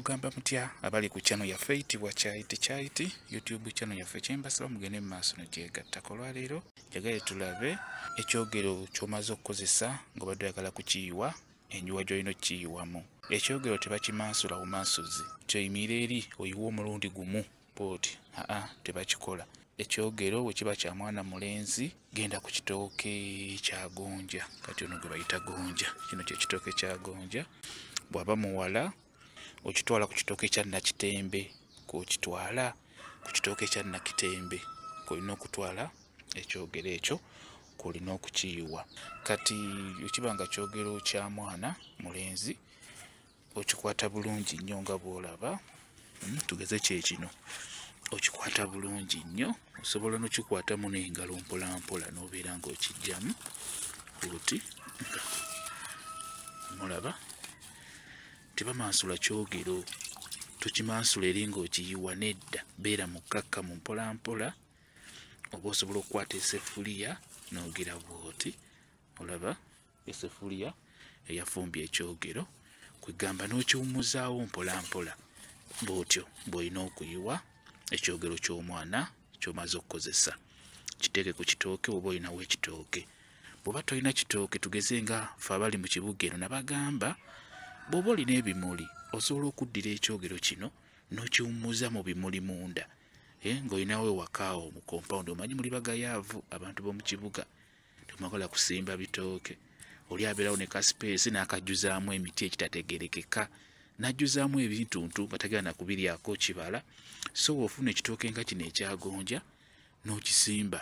mugamba mutya abali ku channel yaffe eyitibwa Kyaiti YouTube channel yaffe kyembasaba mugende mu maaso negyegattako. Olwaleero njagala tulabe ekyogero ky'omaze okukozesa nga obadde oyagala kukiyiwa enjuwa gy'olina okukiyiwamu. Ekyogero tebakimansula bumansuzi kyoyimira eri oyiwa omulundi gumu bw'oti tebakikola. Ekyogero bwe kiba kya mwana mulenzi genda ku kitooke kya gonja, kati ono gwe bayita gonja, kino kye kitooke kya gonja. Bw'aba muwala okitwala ku kitooke kya Nakitembe, k'okitwala ku kitooke kya Nakitembe k'olina okutwala ekyogero ekyo k'olina okukiyiwa. Kati ekiba nga kyogero kya mwana mulenzi okikwata bulungi nnyo nga bw'olaba, tugeze kyekino, okikwata bulungi nnyo, osobola n'okikwatamu n'engalo mpola mpola n'obeera ng'okijjamu bw'oti nga mulaba. Tebamansula kyogero, tokimansula eri ng'okiyiwa, nedda, beera mukkakkamu mpola mpola. Oba osobola okukwata eseffuliya n'ogira bw'oti, olaba eseffuliya eyafumbye ekyogero, kwegamba n'okiwummuzaawo mpola mpola bw'otyo bw'olina okuyiwa ekyogero ky'omwana ky'omaze okukozesa. Kiteeke ku kitooke oba olinawo ekitooke. Bw'oba tolina kitooke, tugeze nga ffe abali mu kibuga eno nabagamba, bw'oba olina ebimuli osobola okuddira ekyogero kino n'okiwummuza mu bimuli munda, ng'olinawo ewakaawo mu compound. Omanyi muli bagayaavu abantu b'omu kibuga, temwagala kusimba bitooke. Oli abeerawo ne kaspeesi n'akajjuzaamu emiti ekitategerekeka, n'ajjuzaamu ebintuntu nga tagenda nakubiryako kibala. So ofuna ekitooke nga kino ekyagonja n'okisimba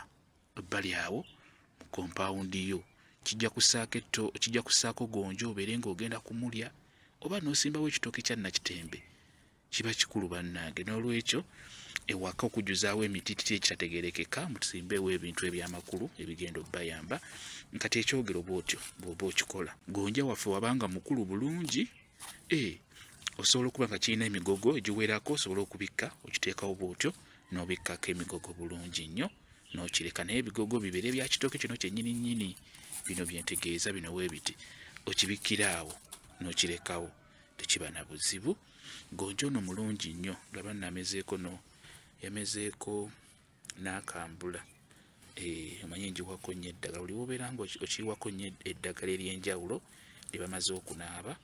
ebbali awo mu compound yo, kijja kusaako gonja obeere ng'ogenda kumulya, oba n'osimbawo ekitooke kya Nakitembe, kiba kikulu bannange. N'olwekyo ewaka okujjuzaawo emiti ekitategerekeka, musimbeewo ebintu eby'amakulu ebigenda obbayamba. Kati ekyogero bw'otyo bw'oba okikola, gonja waffe wabanga mukulu bulungi, osobola okuba nga kirina emigogo egiwerako, osobola okubikka okiteekawo bw'otyo n'obikkako emigogo bulungi nnyo n'okireka. Naye ebigogo bibeere bya kitooke kino kyennyini nnyini, bino byentegeeza bino weebiti, okibikkiraawo n'okirekawo, tekiba na buzibu. Gonja ono mulungi nnyo, laba namezeeko yamezeeko n'akambula. Omanyi njiwako nnyo eddagala, oli wobeera nga okiyiwako nnyo eddagala ery'enjawulo lye bamaze okunaaba,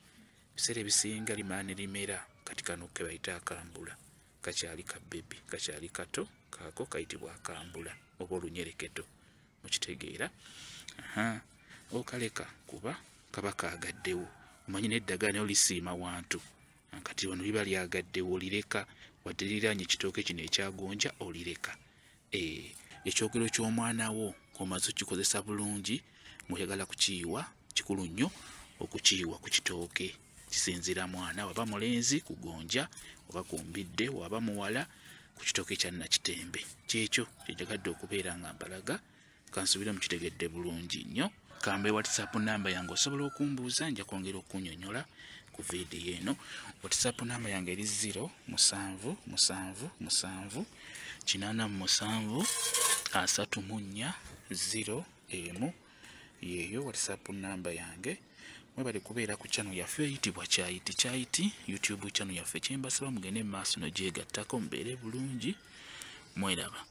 ebiseera ebisinga limala ne limera. Kati kano ke bayita akambula, kakyali ka bbebi, kakyali kato, kaako kayitibwa akambula oba olunyereketo, mukitegeera. Okaleka kuba kaba kaagaddewo. Omanyi n'eddagala nayo lisiima wantu, kati wano liba lyagaddewo, olireka wadde liraanye ekitooke kino ekyagonja olireka. Ekyogero ky'omwana wo omaze okukikozesa bulungi, mweyagala kukiyiwa, kikulu nnyo okukiyiwa ku kitooke. Kisinziira mwana, waba mulenzi ku gonja, oba kumbidde, waba muwala ku kitooke kya Nakitembe. Kyekyo kyenjagadde okubeera nga mbalaga, kansuubira mukitegedde bulungi nnyo. Kambe WhatsApp namba yange osobola okumbuuza, nja kwongera okunnyonnyola ku vidiyo eno. WhatsApp namba yange eri 0777837 yeeyo WhatsApp namba yange. Mwebale kubeera ku channel yaffe eyitibwa Kyaiti YouTube channel yaffe kyembasaba mugende mu maaso n'ogyegattako mubeere bulungi, mweraba.